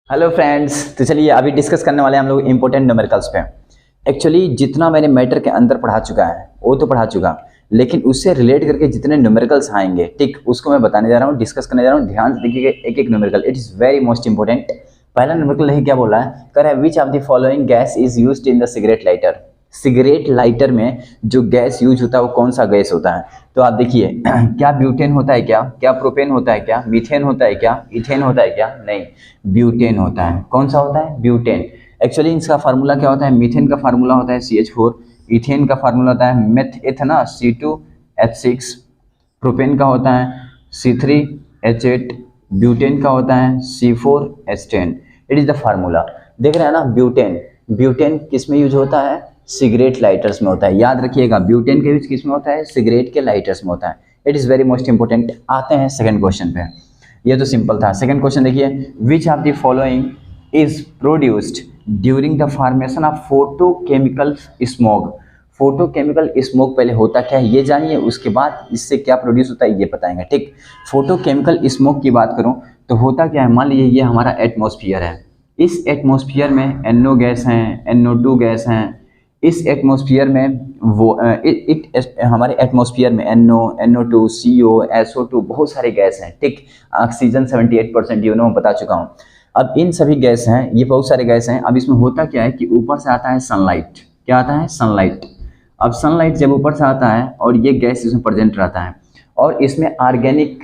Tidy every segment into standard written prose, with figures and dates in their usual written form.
Hello friends, तो चलिए अभी डिस्कस करने वाले हैं हम लोग इंपॉर्टेंट न्यूमेरिकल्स पे। एक्चुअली जितना मैंने मैटर के अंदर पढ़ा चुका है वो तो पढ़ा चुका, लेकिन उससे रिलेट करके जितने न्यूमेरिकल्स आएंगे ठीक उसको मैं बताने जा रहा हूँ, डिस्कस करने जा रहा हूँ। ध्यान से देखिएगा एक एक numerical, it is very most important. पहला न्यूमेरिकल है, क्या बोला है, कह रहा है which of the following gas is used in the cigarette lighter. Cigarette lighter में जो गैस यूज होता है वो कौन सा गैस होता है। तो आप देखिए क्या ब्यूटेन होता है, क्या क्या प्रोपेन होता है, क्या मीथेन होता है, क्या इथेन होता है, क्या नहीं, ब्यूटेन होता है। कौन सा होता है, ब्यूटेन। एक्चुअली इसका फार्मूला क्या होता है, मीथेन का फार्मूला होता है CH4, इथेन का फार्मूला होता है मेथ इथेना C2H6, प्रोपेन का होता है C3H8, ब्यूटेन का होता है C4H10। It is the formula. देख रहे हैं ना, ब्यूटेन। ब्यूटेन किस में यूज होता है, सिगरेट लाइटर्स में होता है। याद रखिएगा ब्यूटेन का यूज किस में होता है, सिगरेट के लाइटर्स में होता है। It is very most important. आते हैं सेकंड क्वेश्चन पे। ये तो सिंपल था। सेकंड क्वेश्चन देखिए, विच of the following is produced during the formation of photochemical smog. Photochemical smoke पहले होता क्या है ये जानिए, उसके बाद इससे क्या प्रोड्यूस होता है ये बताएंगे। ठीक, फोटोकेमिकल स्मोक की बात करूं तो होता क्या है, मान लीजिए ये हमारा एटमॉस्फेयर है। इस एटमॉस्फेयर में NO गैस हैं, NO2 गैस हैं। इस एटमॉस्फेयर में हमारे एटमॉस्फेयर में NO2 CO SO2 बहुत सारे गैस हैं। ठीक, ऑक्सीजन 78% मैं बता चुका हूँ। अब इन सभी गैस हैं, ये बहुत सारे गैस हैं। अब इसमें होता क्या है कि ऊपर से आता है सनलाइट। क्या आता है, सनलाइट। अब सनलाइट जब ऊपर से आता है और ये गैस इसमें प्रेजेंट रहता है, और इसमें ऑर्गेनिक,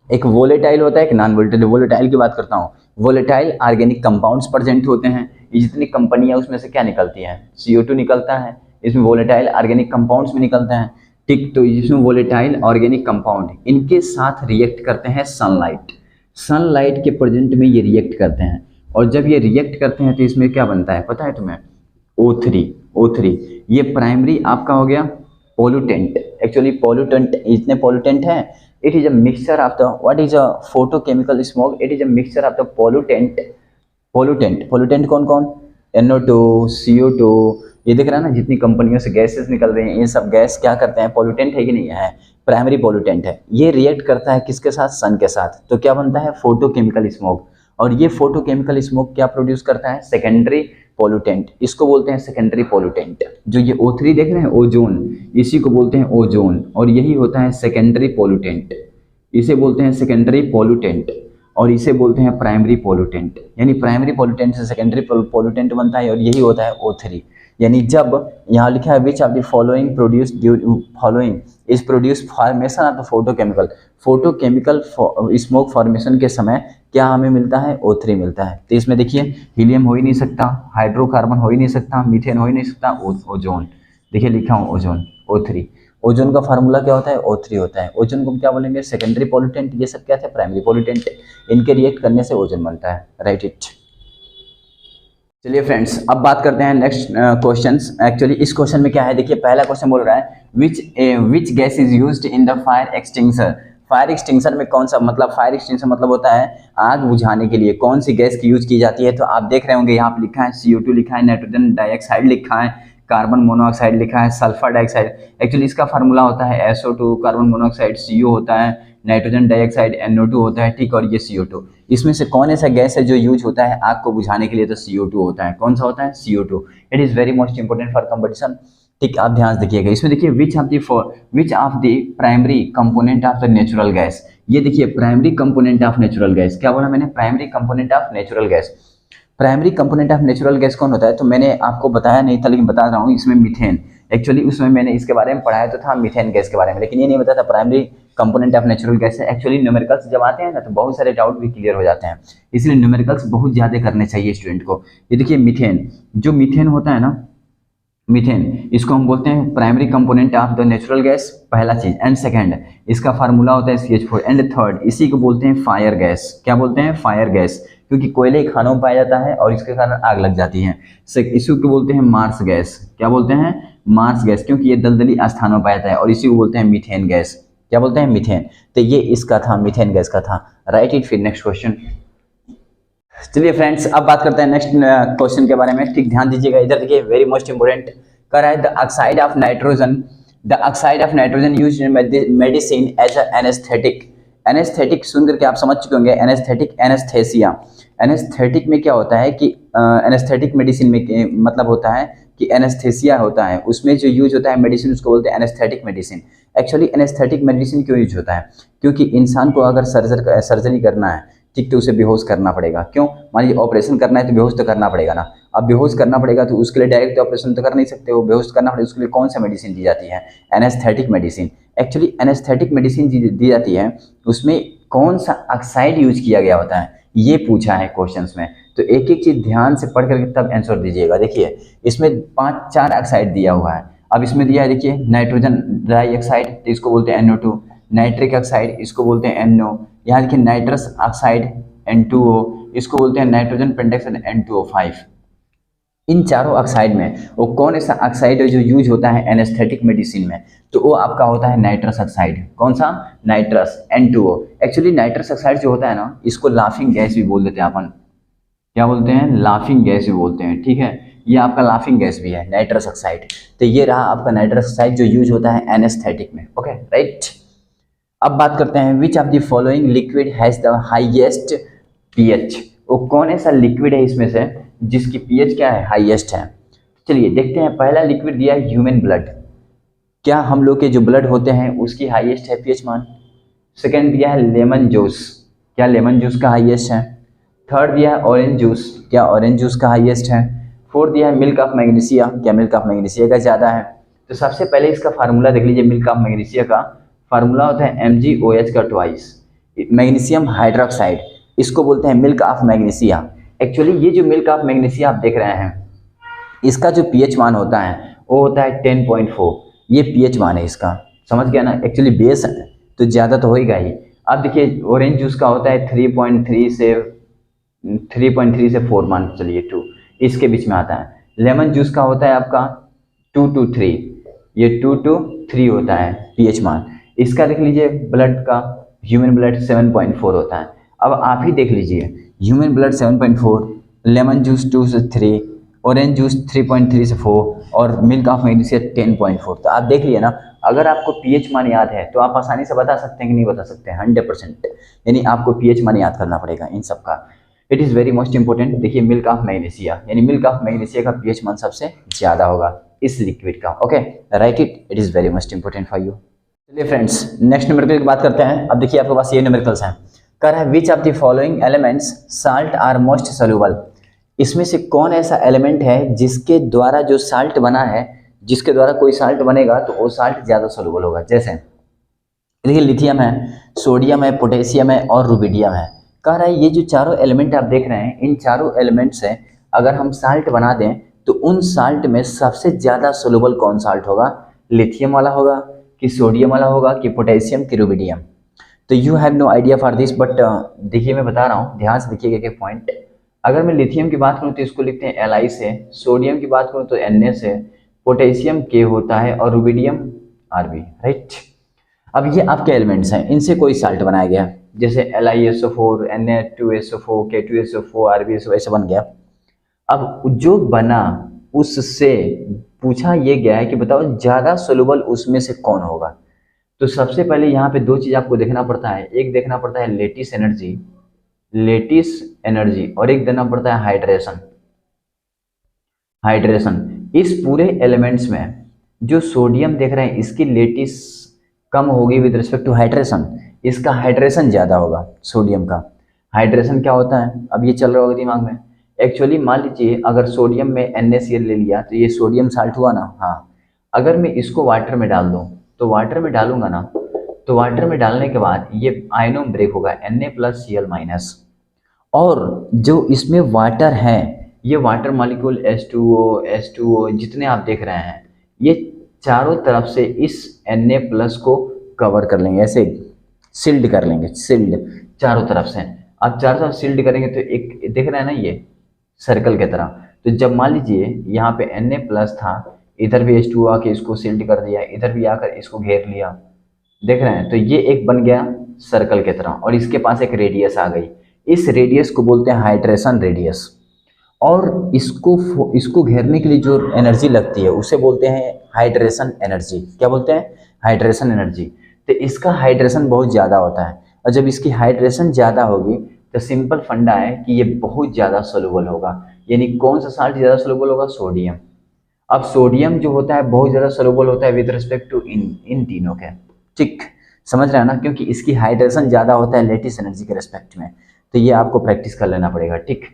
एक वोलेटाइल होता है, एक नॉन वोलेटाइल। वोलेटाइल की बात करता हूँ, वोलेटाइल ऑर्गेनिक कंपाउंड्स प्रेजेंट होते हैं। ये जितनी कंपनियां उसमें से क्या निकलती हैं, CO2 निकलता है। इसमें वोलेटाइल ऑर्गेनिक कंपाउंड्स में निकलते हैं। ठीक, तो इसमें वोलेटाइल ऑर्गेनिक कंपाउंड इनके साथ रिएक्ट करते हैं सनलाइट। सनलाइट के प्रेजेंट में ये रिएक्ट करते हैं, और जब ये रिएक्ट करते हैं तो इसमें क्या बनता है पता है तुम्हें, O3। ये प्राइमरी आपका हो गया पोल्यूटेंट। एक्चुअली पोल्यूटेंट, इतने पोल्यूटेंट हैं। It is a mixture of the, what is a photochemical smoke, it is a mixture of the pollutant कौन कौन, NO2 CO2। ये देख रहा है ना, जितनी कंपनियों से गैसेस निकल रही हैं, ये सब गैस क्या करते हैं, पोल्यूटेंट है कि नहीं है, प्राइमरी पोल्यूटेंट है। ये रिएक्ट करता है किसके साथ, सन के साथ, तो क्या बनता है, फोटोकेमिकल स्मोक। और ये फोटोकेमिकल स्मोक क्या प्रोड्यूस करता है, सेकेंडरी पोल्यूटेंट। इसको बोलते हैं सेकेंडरी पोल्यूटेंट। जो ये O3 देख रहे हैं, ओजोन, इसी को बोलते हैं ओजोन, और यही होता है सेकेंडरी पोल्यूटेंट। इसे बोलते हैं सेकेंडरी पोल्यूटेंट, और इसे बोलते हैं प्राइमरी पोल्यूटेंट। यानी प्राइमरी पोल्यूटेंट से सेकेंडरी पोल्यूटेंट बनता है, और यही होता है O3। यानी जब यहाँ लिखा है which of the following following is produce formation of the photochemical smoke formation के समय क्या हमें मिलता है, O3 मिलता है। तो इसमें देखिए हीलियम हो ही नहीं सकता, हाइड्रोकार्बन हो ही नहीं सकता, मीथेन हो ही नहीं सकता, ओजोन। देखिए लिखा हूँ ओजोन, O3। ओजोन का फार्मूला क्या होता है, O3 होता है। ओजोन को हम क्या बोलेंगे, सेकेंडरी पोल्यूटेंट। ये सब क्या थे, प्राइमरी पोल्यूटेंट। इनके रिएक्ट करने से ओजोन बनता है। Right it. चलिए फ्रेंड्स, अब बात करते हैं नेक्स्ट क्वेश्चंस। एक्चुअली इस क्वेश्चन में क्या है, देखिए पहला क्वेश्चन बोल रहा है which gas is used in the fire extinguisher. Fire extinguisher में कौन सा, मतलब फायर एक्सटिंग्विशर मतलब होता है आग बुझाने के लिए कौन सी गैस की यूज की जाती है। तो आप देख रहे होंगे यहाँ पे लिखा है CO2 लिखा है, नाइट्रोजन डाइऑक्साइड लिखा है, कार्बन मोनोऑक्साइड लिखा है, सल्फर डाइऑक्साइड। एक्चुअली इसका फार्मूला होता है SO2, कार्बन मोनोऑक्साइड CO होता है, नाइट्रोजन डाइऑक्साइड NO2 होता है। ठीक, और ये CO2। इसमें से कौन ऐसा गैस है जो यूज होता है आग को बुझाने के लिए, तो CO2 होता है। कौन सा होता है, CO2। It is very most important for competition. ठीक, आप ध्यान देखिएगा। इसमें देखिए विच of the primary component of the natural gas. ये देखिए primary component of natural gas, क्या बोला मैंने, primary component of natural gas. Primary component of natural gas कौन होता है, तो मैंने आपको बताया नहीं था लेकिन बता रहा हूँ, इसमें मीथेन। एक्चुअली उसमें मैंने इसके बारे में पढ़ाया तो था मीथेन गैस के बारे में, लेकिन ये नहीं बताया था primary component of natural gas है। एक्चुअली न्यूमेरिकल्स जब आते हैं ना तो बहुत सारे डाउट भी क्लियर हो जाते हैं, इसलिए न्यूमेरिकल्स बहुत ज़्यादा करने चाहिए स्टूडेंट को। ये देखिए मीथेन, जो मीथेन होता है ना, मीथेन, इसको हम बोलते हैं primary component of the natural gas, पहला चीज। एंड सेकंड, इसका फार्मूला होता है CH4। एंड थर्ड, इसी को बोलते हैं फायर गैस। क्या बोलते हैं, फायर गैस, क्योंकि कोयले खानों में पाया जाता है और इसके कारण आग लग जाती है। इसी को बोलते हैं मार्स गैस। क्या बोलते हैं, मार्स गैस, क्योंकि ये दलदली स्थानों में पाया जाता है, और इसी को बोलते हैं मीथेन गैस। क्या बोलते हैं, मीथेन। तो ये इसका था, मीथेन गैस का था। Right it. फिर नेक्स्ट क्वेश्चन। चलिए फ्रेंड्स, अब बात करते हैं नेक्स्ट क्वेश्चन के बारे में। ठीक, ध्यान दीजिएगा, इधर देखिए वेरी मोस्ट इंपोर्टेंट। कर रहा है the oxide of nitrogen used in medicine as an anaesthetic anaesthetic सुन करके आप समझ चुके होंगे, एनेस्थेटिक, एनेस्थेसिया। एनेस्थेटिक में क्या होता है कि एनेस्थेटिक मेडिसिन में मतलब होता है कि एनेस्थेसिया होता है, उसमें जो यूज होता है मेडिसिन उसको बोलते हैं anaesthetic medicine. Actually anaesthetic medicine क्यों यूज होता है? क्योंकि इंसान को अगर सर्जरी करना है, ठीक, तो उसे बेहोश करना पड़ेगा। क्यों? मान लीजिए ऑपरेशन करना है तो बेहोश तो करना पड़ेगा ना। अब बेहोश करना पड़ेगा तो उसके लिए डायरेक्ट ऑपरेशन तो कर नहीं सकते हो, बेहोश करना पड़ेगा, उसके लिए कौन सा मेडिसिन दी जाती है? Anaesthetic medicine. Actually anaesthetic medicine दी जाती है, उसमें कौन सा ऑक्साइड यूज किया गया होता है, ये पूछा है क्वेश्चंस में। तो एक एक चीज ध्यान से पढ़ करके तब आंसर दीजिएगा। देखिए इसमें 5-4 ऑक्साइड दिया हुआ है। अब इसमें दिया है, देखिए नाइट्रोजन डाइऑक्साइड, तो इसको बोलते हैं NO2, नाइट्रिक ऑक्साइड इसको बोलते हैं NO, यहाँ देखिए नाइट्रस ऑक्साइड N2O, इसको बोलते हैं नाइट्रोजन पेंटाऑक्साइड N2O5। इन चारों ऑक्साइड में वो कौन ऐसा ऑक्साइड है जो यूज होता है एनेस्थेटिक मेडिसिन में? तो वो आपका होता है नाइट्रस ऑक्साइड। कौन सा? Nitrous, N2O। Actually nitrous oxide जो होता है ना, इसको लाफिंग गैस भी बोल देते हैं अपन। क्या बोलते हैं? लाफिंग गैस भी बोलते हैं, ठीक है। ये आपका लाफिंग गैस भी है, नाइट्रस ऑक्साइड। तो ये रहा आपका नाइट्रस ऑक्साइड जो यूज होता है एनेस्थेटिक में। Okay, right. अब बात करते हैं, विच of the following liquid has the highest pH? वो कौन ऐसा लिक्विड है इसमें से जिसकी पीएच क्या है? हाईएस्ट है। चलिए देखते हैं। पहला लिक्विड दिया है ह्यूमन ब्लड। क्या हम लोग के जो ब्लड होते हैं उसकी हाईएस्ट है पीएच मान? सेकंड दिया है लेमन जूस। क्या लेमन जूस का हाईएस्ट है? थर्ड दिया है ऑरेंज जूस। क्या ऑरेंज जूस का हाईएस्ट है? फोर्थ दिया है मिल्क ऑफ मैग्नीशिया। क्या मिल्क ऑफ मैग्नीशिया का ज़्यादा है? तो सबसे पहले इसका फार्मूला देख लीजिए। मिल्क ऑफ मैग्नीशिया का फार्मूला होता है MgOH का ट्वाइस मैग्नीशियम हाइड्रोक्साइड, इसको बोलते हैं मिल्क ऑफ मैग्नीशिया। एक्चुअली ये जो मिल्क ऑफ मैग्नीशिया आप देख रहे हैं, इसका जो पीएच मान होता है वो होता है 10.4। ये पीएच मान है इसका, समझ गया ना। एक्चुअली बेस है तो ज़्यादा तो होएगा ही। अब देखिए ऑरेंज जूस का होता है 3.3 से 4 मान चलिए 2, इसके बीच में आता है। लेमन जूस का होता है आपका 2 to 3, ये 2 to 3 होता है पीएच मान। इसका देख लीजिए ब्लड का, ह्यूमन ब्लड 7.4 होता है। अब आप ही देख लीजिए, ह्यूमन ब्लड 7.4, लेमन जूस 2 से 3, ऑरेंज जूस 3.3 से 4 और मिल्क ऑफ मैग्नीशिया 10.4। तो आप देख लिए ना, अगर आपको पीएच मान याद है तो आप आसानी से बता सकते हैं कि नहीं बता सकते हैं? 100%। यानी आपको पीएच मान याद करना पड़ेगा इन सब का। It is very most important. देखिए मिल्क ऑफ मैग्नीशिया, यानी मिल्क ऑफ मैग्नीशिया का पीएच मान सबसे ज़्यादा होगा इस लिक्विड का। Okay, right it is very most important for you. चलिए फ्रेंड्स, नेक्स्ट न्यूमेरिकल की बात करते हैं। अब देखिए आपके पास ये न्यूमेरिकल्स हैं। कह रहा है which of the following elements salt are most soluble? इसमें से कौन ऐसा एलिमेंट है जिसके द्वारा जो साल्ट बना है, जिसके द्वारा कोई साल्ट बनेगा तो वो साल्ट ज़्यादा सोल्यूबल होगा? जैसे देखिए लिथियम है, सोडियम है, पोटेशियम है और रुबिडियम है। कह रहा है ये जो चारों एलिमेंट आप देख रहे हैं, इन चारों एलिमेंट से अगर हम साल्ट बना दें तो उन साल्ट में सबसे ज़्यादा सोल्यूबल कौन साल्ट होगा? लिथियम वाला होगा कि सोडियम वाला होगा कि पोटेशियम कि रुबिडियम? तो you have no idea for this, but देखिए मैं बता रहा हूँ, ध्यान से देखिएगा एक पॉइंट। अगर मैं लिथियम की बात करूँ तो इसको लिखते हैं Li से, सोडियम की बात करूँ तो Na से, पोटेशियम K होता है और रुबिडियम Rb, राइट। अब ये आपके एलिमेंट्स हैं, इनसे कोई साल्ट बनाया गया, जैसे LiSO4, Na2SO4, K2SO4, RbSO, ऐसा बन गया। अब जो बना उससे पूछा ये गया है कि बताओ ज़्यादा सोल्यूबल उसमें से कौन होगा? तो सबसे पहले यहाँ पे दो चीज़ आपको देखना पड़ता है। एक देखना पड़ता है लेटिस एनर्जी और एक देना पड़ता है हाइड्रेशन। इस पूरे एलिमेंट्स में जो सोडियम देख रहे हैं इसकी लेटिस कम होगी विद रिस्पेक्ट टू हाइड्रेशन, इसका हाइड्रेशन ज़्यादा होगा सोडियम का। हाइड्रेशन क्या होता है? अब ये चल रहा होगा दिमाग में। एक्चुअली मान लीजिए अगर सोडियम में NaCl ले लिया तो ये सोडियम साल्ट हुआ ना। हाँ, अगर मैं इसको वाटर में डाल दूँ तो वाटर में डालूंगा ना, तो वाटर में डालने के बाद ये आयनों ब्रेक होगा Na+Cl-, और जो इसमें वाटर है, ये वाटर मॉलिक्यूल H2O जितने आप देख रहे हैं, ये चारों तरफ से इस Na+ को कवर कर लेंगे, ऐसे सील्ड कर लेंगे, सील्ड चारों तरफ से। आप चारों तरफ सील्ड करेंगे तो एक देख रहे हैं ना ये सर्कल की तरह। तो जब मान लीजिए यहाँ पे Na+ था, इधर भी H2O आके इसको सील्ड कर दिया, इधर भी आकर इसको घेर लिया, देख रहे हैं? तो ये एक बन गया सर्कल की तरह और इसके पास एक रेडियस आ गई। इस रेडियस को बोलते हैं हाइड्रेशन रेडियस, और इसको घेरने के लिए जो एनर्जी लगती है उसे बोलते हैं हाइड्रेशन एनर्जी। क्या बोलते हैं? Hydration energy. तो इसका हाइड्रेशन बहुत ज़्यादा होता है और जब इसकी हाइड्रेशन ज़्यादा होगी तो सिंपल फंडा है कि ये बहुत ज़्यादा सोलुबल होगा। यानी कौन सा साल्ट ज़्यादा सोलुबल होगा? सोडियम। अब सोडियम जो होता है बहुत ज़्यादा सोलुबल होता है विद रिस्पेक्ट टू इन तीनों के। ठीक, समझ रहे हैं ना, क्योंकि इसकी हाइड्रेशन ज़्यादा होता है लेटिस एनर्जी के रिस्पेक्ट में। तो ये आपको प्रैक्टिस कर लेना पड़ेगा। ठीक,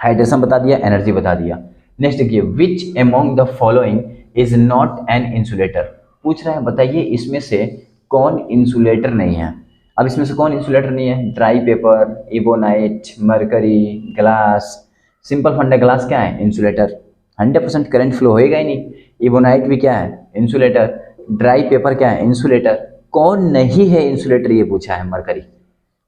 हाइड्रेशन बता दिया, एनर्जी बता दिया। नेक्स्ट देखिए, विच among the following is not an insulator. पूछ रहे हैं बताइए इसमें से कौन इंसुलेटर नहीं है। अब इसमें से कौन इंसुलेटर नहीं है? Dry paper, ebonite, mercury, glass. Simple फंडा, ग्लास क्या है? इंसुलेटर। 100% करंट फ्लो होएगा ही नहीं। इबोनाइट भी क्या है? इंसुलेटर। ड्राई पेपर क्या है? इंसुलेटर। कौन नहीं है इंसुलेटर ये पूछा है? मरकरी।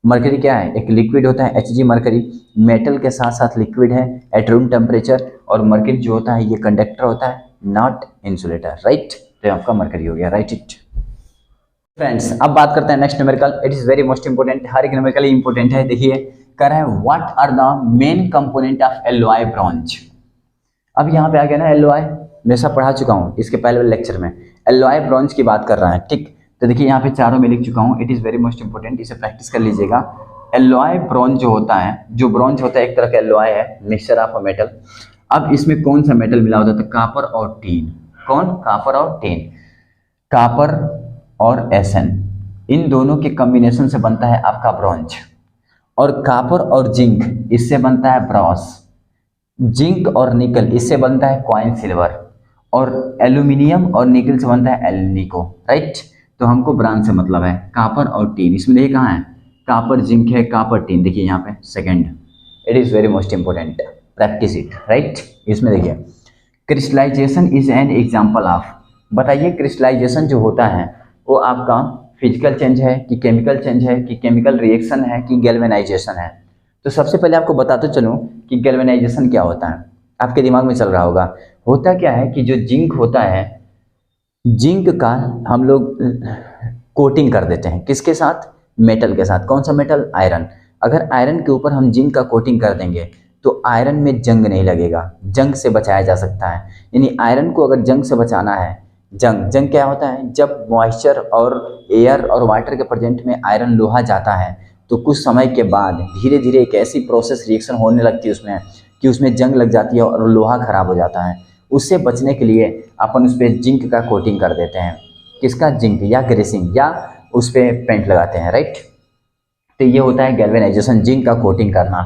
मरकरी क्या है? एक लिक्विड होता है Hg मरकरी, मेटल के साथ साथ लिक्विड है एट रूम टेम्परेचर, और मरकरी जो होता है ये कंडक्टर होता है, नॉट इंसुलेटर। राइट, तो आपका मरकरी हो गया। Right it friends. अब बात करते हैं next numerical. It is very most important, हर एक न्यूमेरिकल इंपोर्टेंट है। देखिए कह रहा है what are the main component of alloy bronze. अब यहाँ पे आ गया ना एलॉय, मैं सब पढ़ा चुका हूँ इसके पहले वाले लेक्चर में। एलॉय ब्रॉन्ज की बात कर रहा है। ठीक, तो देखिए यहाँ पे चारों में लिख चुका हूँ। It is very most important, इसे प्रैक्टिस कर लीजिएगा। एलॉय ब्रॉन्ज जो होता है, जो ब्रॉन्ज होता है एक तरह का एलॉय है, मिक्सचर ऑफ अ मेटल। अब इसमें कौन सा मेटल मिला होता है? तो कापर और टीन। कौन? कापर और टीन। कापर और एसन, इन दोनों के कॉम्बिनेशन से बनता है आपका ब्रॉन्ज। और कापर और जिंक, इससे बनता है ब्रॉस। जिंक और निकल, इससे बनता है क्वाइन सिल्वर। और एल्यूमिनियम और निकल से बनता है एल्निको। राइट, तो हमको ब्रांच से मतलब है कापर और टीन। इसमें देखिए कहाँ है? कापर जिंक है, कापर टीन। देखिए यहाँ पे second, it is very most important, practice it. Right, इसमें देखिए crystallization is an example of. बताइए क्रिस्टलाइजेशन जो होता है वो आपका फिजिकल चेंज है कि केमिकल चेंज है कि केमिकल रिएक्शन है कि गैल्वेनाइजेशन है? तो सबसे पहले आपको बताते चलूँ कि गैल्वेनाइजेशन क्या होता है। आपके दिमाग में चल रहा होगा, होता क्या है कि जो जिंक होता है, जिंक का हम लोग कोटिंग कर देते हैं किसके साथ? मेटल के साथ। कौन सा मेटल? आयरन। अगर आयरन के ऊपर हम जिंक का कोटिंग कर देंगे तो आयरन में जंग नहीं लगेगा, जंग से बचाया जा सकता है। यानी आयरन को अगर जंग से बचाना है, जंग क्या होता है? जब मॉइस्चर और एयर और वाटर के प्रेजेंट में आयरन लोहा जाता है तो कुछ समय के बाद धीरे धीरे एक ऐसी प्रोसेस रिएक्शन होने लगती है उसमें कि उसमें जंग लग जाती है और लोहा खराब हो जाता है। उससे बचने के लिए अपन उस पर जिंक का कोटिंग कर देते हैं। किसका? जिंक, या ग्रेसिंग, या उस पर पेंट लगाते हैं। राइट, तो ये होता है गैल्वेनाइजेशन, जिंक का कोटिंग करना।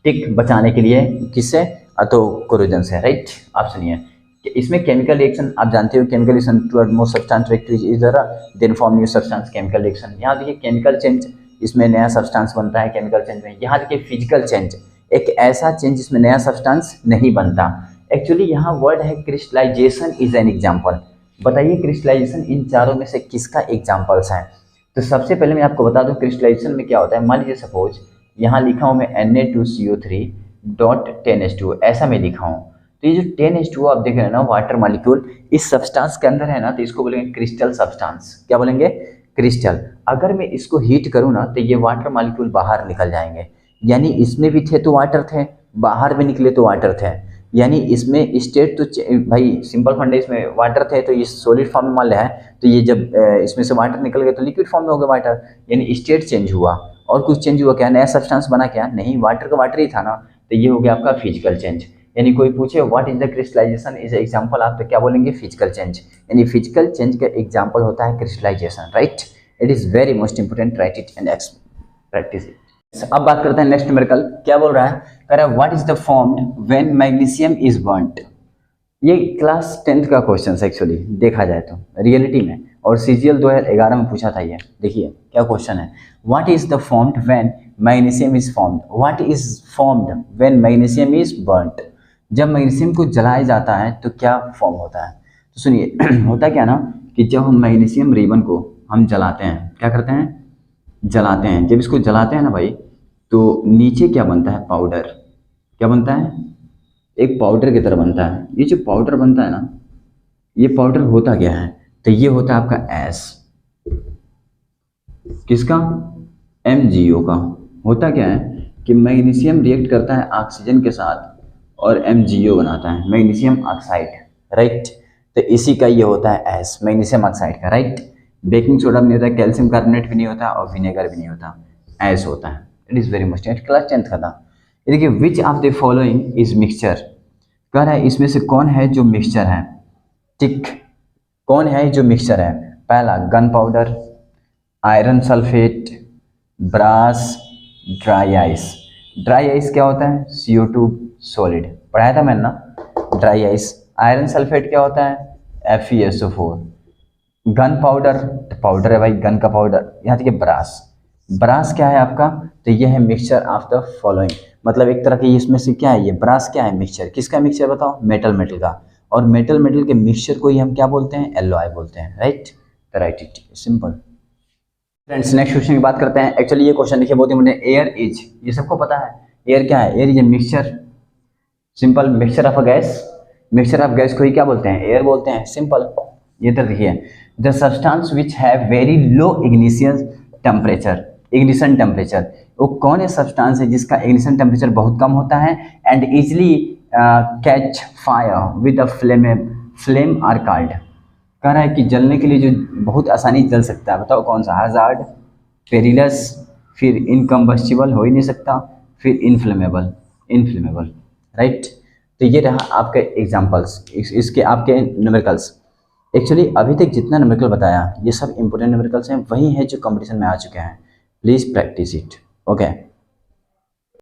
ठीक, बचाने के लिए किससे? तो कोरोजन से। राइट, आप सुनिए कि इसमें केमिकल रिएक्शन आप जानते हो, chemical reaction two most substance react इधर then form new substance, chemical reaction. यहाँ देखिए केमिकल चेंज, इसमें नया सब्सटेंस बनता है केमिकल चेंज में। यहाँ देखिए फिजिकल चेंज, एक ऐसा चेंज जिसमें नया सब्सटेंस नहीं बनता। एक्चुअली यहाँ वर्ड है क्रिस्टलाइजेशन इज एन एग्जाम्पल। बताइए क्रिस्टलाइजेशन इन चारों में से किसका एग्जाम्पल्स है? तो सबसे पहले मैं आपको बता दूं क्रिस्टलाइजेशन में क्या होता है। मान लीजिए सपोज यहाँ लिखा हूँ मैं Na2CO3.10H2, ऐसा मैं लिखा हूँ। तो ये जो 10H2 आप देख रहे हैं ना, वाटर मॉलिक्यूल इस सब्सटेंस के अंदर है ना, तो इसको बोलेंगे क्रिस्टल सब्सटेंस। क्या बोलेंगे? क्रिस्टल। अगर मैं इसको हीट करूँ ना तो ये वाटर मॉलिक्यूल बाहर निकल जाएंगे। यानी इसमें भी थे तो वाटर थे, बाहर भी निकले तो वाटर थे। यानी इसमें स्टेट तो भाई सिंपल फंडे, इसमें वाटर थे तो ये सॉलिड फॉर्म में मान लिया है, तो ये जब इसमें से वाटर निकल गए तो लिक्विड फॉर्म में हो गया वाटर। यानी स्टेट चेंज हुआ और कुछ चेंज हुआ, क्या नया सब्सटेंस बना? क्या नहीं, वाटर का वाटर ही था ना। तो ये हो गया आपका फिजिकल चेंज। यानी कोई पूछे what is the crystallization is example, आप तो क्या बोलेंगे? Physical change. यानी फिजिकल चेंज का एग्जांपल होता है crystallization. Right, it is very most important, right it and practice it. अब बात करते हैं नेक्स्ट न्यूमेरिकल। क्या बोल रहा है? कह रहा है what is the formed when magnesium is burnt. ये क्लास 10th का क्वेश्चन है एक्चुअली, देखा जाए तो रियलिटी में, और CGL 2011 में पूछा था ये। देखिए क्या क्वेश्चन है, what is the formed when magnesium is formed. What is formed when magnesium is burnt. जब मैग्नीशियम को जलाया जाता है तो क्या फॉर्म होता है? तो सुनिए होता क्या ना कि जब हम मैग्नीशियम रिबन को हम जलाते हैं, क्या करते हैं? जलाते हैं। जब इसको जलाते हैं ना भाई, तो नीचे क्या बनता है? पाउडर। क्या बनता है? एक पाउडर की तरह बनता है। ये जो पाउडर बनता है ना, ये पाउडर होता क्या है? तो ये होता है आपका एस। किसका? MgO का। होता क्या है कि मैग्नीशियम रिएक्ट करता है ऑक्सीजन के साथ और MgO बनाता है, मैग्नीशियम ऑक्साइड। राइट, तो इसी का ये होता है एस, मैग्नीशियम ऑक्साइड का। राइट, बेकिंग सोडा भी नहीं होता, कैल्शियम कार्बोनेट भी नहीं होता और विनेगर भी नहीं होता, ऐसा होता है। It is very must, class 10th का था। ये देखिए, विच of the following is mixture, कह रहा है इसमें से कौन है जो मिक्सचर है, ठीक, कौन है जो मिक्सचर है। पहला gun powder, iron sulphate, brass, dry ice. Dry ice क्या होता है, CO2 सॉलिड, पढ़ाया था मैंने ना, ड्राई आइस। आयरन सल्फेट क्या होता है, FeSO4। गन पाउडर, तो पाउडर है भाई, गन का पाउडर। यहाँ देखिए ब्रास, ब्रास क्या है आपका, तो ये है मिक्सचर ऑफ द फॉलोइंग, मतलब एक तरह की इसमें से क्या है, ये ब्रास क्या है, मिक्सचर, किसका मिक्सचर बताओ, मेटल मेटल का। और मेटल मेटल के मिक्सचर को ही हम क्या बोलते हैं, एलॉय बोलते हैं, राइट। तो right it, simple. Friends next question की बात करते हैं। एक्चुअली ये क्वेश्चन देखिए बहुत ही मुझे, एयर इज, ये सबको पता है, एयर क्या है, air is a mixture, simple, mixture of a gas. Mixture of gas को ही क्या बोलते हैं, एयर बोलते हैं, सिंपल। ये तो देखिए, the substance which have very low ignition temperature, ignition temperature, वो कौन है सब्सटेंस है जिसका इग्निशन टेम्परेचर बहुत कम होता है, and easily catch fire with a flame or cold. कह रहा है कि जलने के लिए जो बहुत आसानी जल सकता है, बताओ कौन सा, हजार्ड, पेरिलस, फिर इनकम्बस्टिबल, हो ही नहीं सकता, फिर इनफ्लेमेबल, इनफ्लेमेबल, राइट। तो ये रहा आपके एग्जांपल्स, इसके आपके न्यूमेरिकल्स। एक्चुअली अभी तक जितना न्यूमेरिकल बताया ये सब इंपॉर्टेंट न्यूमेरिकल्स हैं, वही हैं जो कंपटीशन में आ चुके हैं। Please practice it, okay.